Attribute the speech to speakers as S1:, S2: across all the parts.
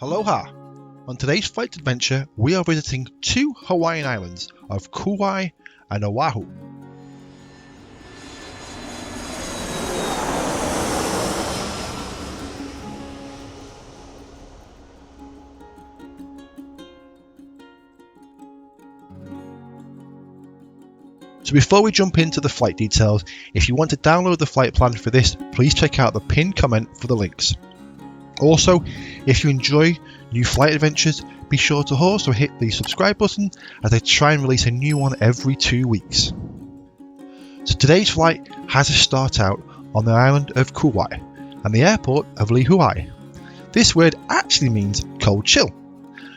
S1: Aloha! On today's flight adventure, we are visiting two Hawaiian islands of Kauai and Oahu. So before we jump into the flight details, if you want to download the flight plan for this, please check out the pinned comment for the links. Also, if you enjoy new flight adventures, be sure to also hit the subscribe button as I try and release a new one every 2 weeks. So today's flight has to start out on the island of Kauai and the airport of Lihue. This word actually means cold chill,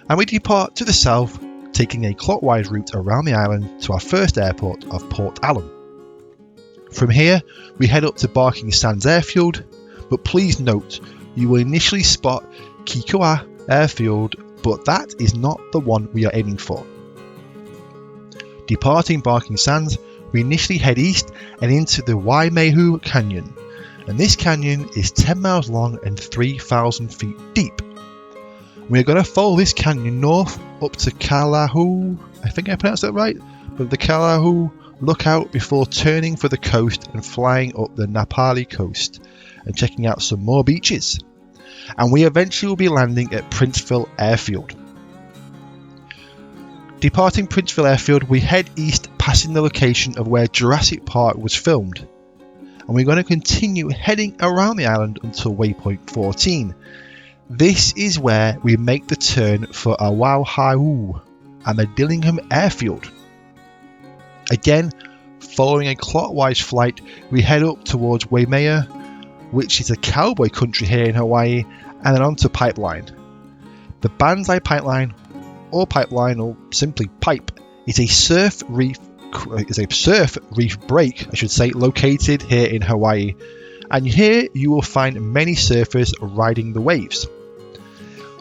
S1: and we depart to the south, taking a clockwise route around the island to our first airport of Port Allen. From here, we head up to Barking Sands Airfield, but please note, you will initially spot Kikoa Airfield, but that is not the one we are aiming for. Departing Barking Sands, we initially head east and into the Waimehu Canyon, and this canyon is 10 miles long and 3,000 feet deep. We are going to follow this canyon north up to Kalahu, I think I pronounced that right, but the Kalahu lookout before turning for the coast and flying up the Napali coast and checking out some more beaches. And we eventually will be landing at Princeville Airfield. Departing Princeville Airfield, we head east passing the location of where Jurassic Park was filmed. And we're going to continue heading around the island until waypoint 14. This is where we make the turn for Oahu and the Dillingham Airfield. Again, following a clockwise flight, we head up towards Waimea, which is a cowboy country here in Hawaii, and then onto Pipeline. The Banzai Pipeline, or simply Pipe, is a surf reef break, located here in Hawaii, and here you will find many surfers riding the waves.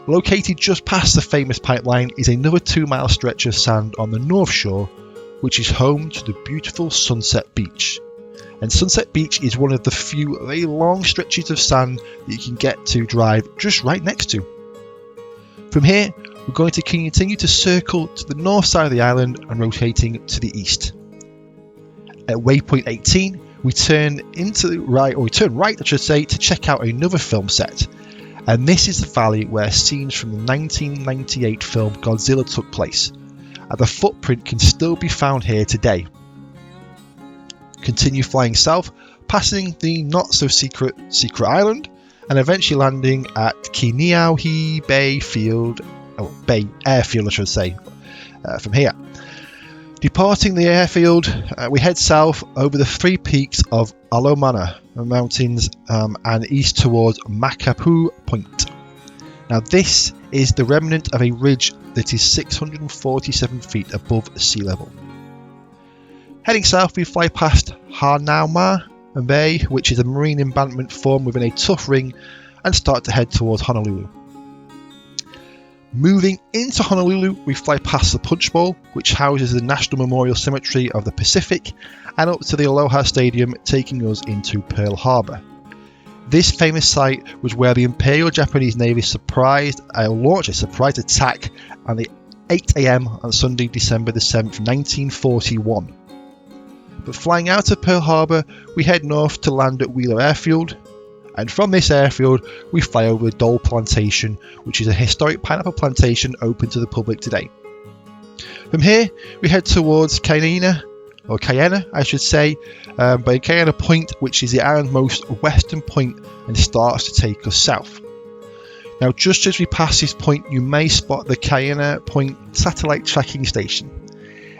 S1: Located just past the famous pipeline is another 2-mile stretch of sand on the north shore, which is home to the beautiful Sunset Beach. And Sunset Beach is one of the few very long stretches of sand that you can get to drive just right next to. From here, we're going to continue to circle to the north side of the island and rotating to the east. At waypoint 18, we turn right to check out another film set. And this is the valley where scenes from the 1998 film Godzilla took place, and the footprint can still be found here today. Continue flying south, passing the not-so-secret island, and eventually landing at Kiniauhi Bay Airfield, from here. Departing the airfield, we head south over the 3 peaks of Alomana Mountains and east towards Makapu Point. Now this is the remnant of a ridge that is 647 feet above sea level. Heading south, we fly past Hanauma Bay, which is a marine embankment formed within a tough ring, and start to head towards Honolulu. Moving into Honolulu, we fly past the Punch Bowl, which houses the National Memorial Cemetery of the Pacific, and up to the Aloha Stadium, taking us into Pearl Harbor. This famous site was where the Imperial Japanese Navy launched a surprise attack at 8 AM on Sunday, December the 7th, 1941. But flying out of Pearl Harbor, we head north to land at Wheeler Airfield, and from this airfield we fly over Dole Plantation, which is a historic pineapple plantation open to the public today. From here we head towards Kaena, by Kaena Point, which is the island's most western point, and starts to take us south. Now just as we pass this point, you may spot the Kaena Point satellite tracking station.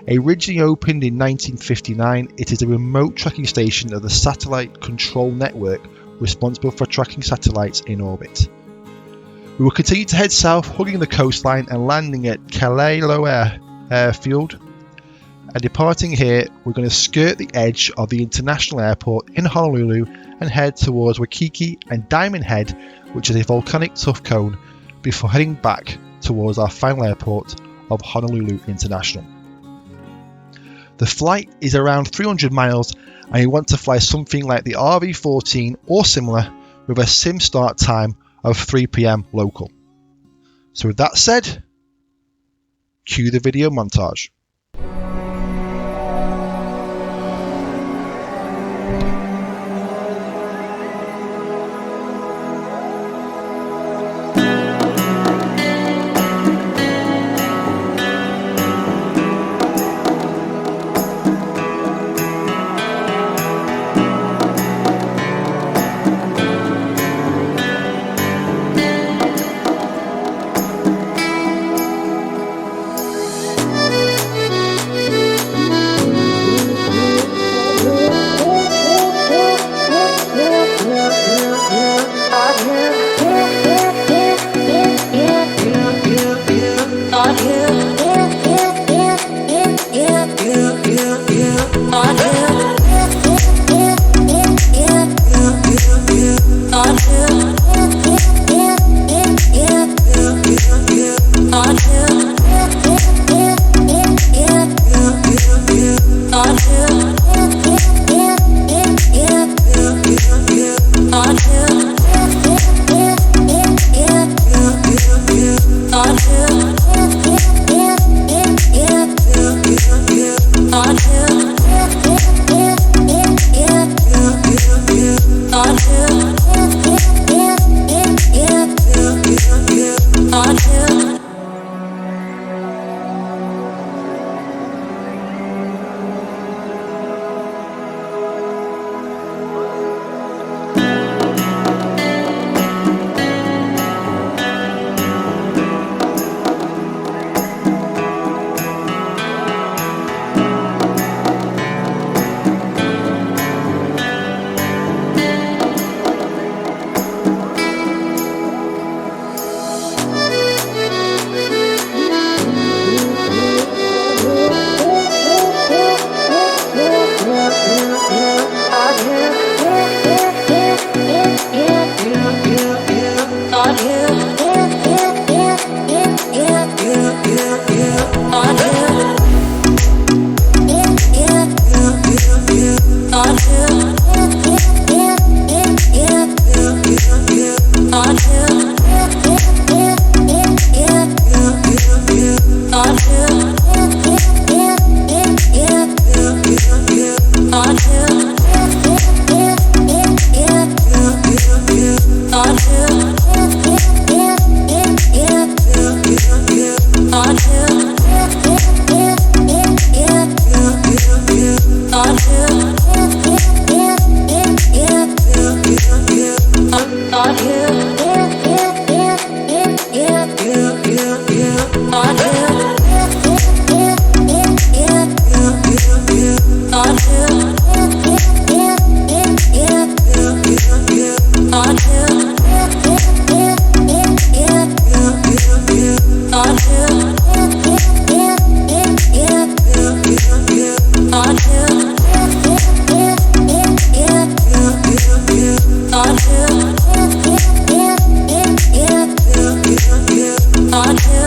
S1: Originally opened in 1959, it is a remote tracking station of the satellite control network responsible for tracking satellites in orbit. We will continue to head south, hugging the coastline and landing at Kalaeloa Airfield. And departing here, we're going to skirt the edge of the international airport in Honolulu and head towards Waikiki and Diamond Head, which is a volcanic tuff cone, before heading back towards our final airport of Honolulu International. The flight is around 300 miles, and you want to fly something like the RV-14 or similar with a sim start time of 3 PM local. So with that said, cue the video montage.
S2: On. On.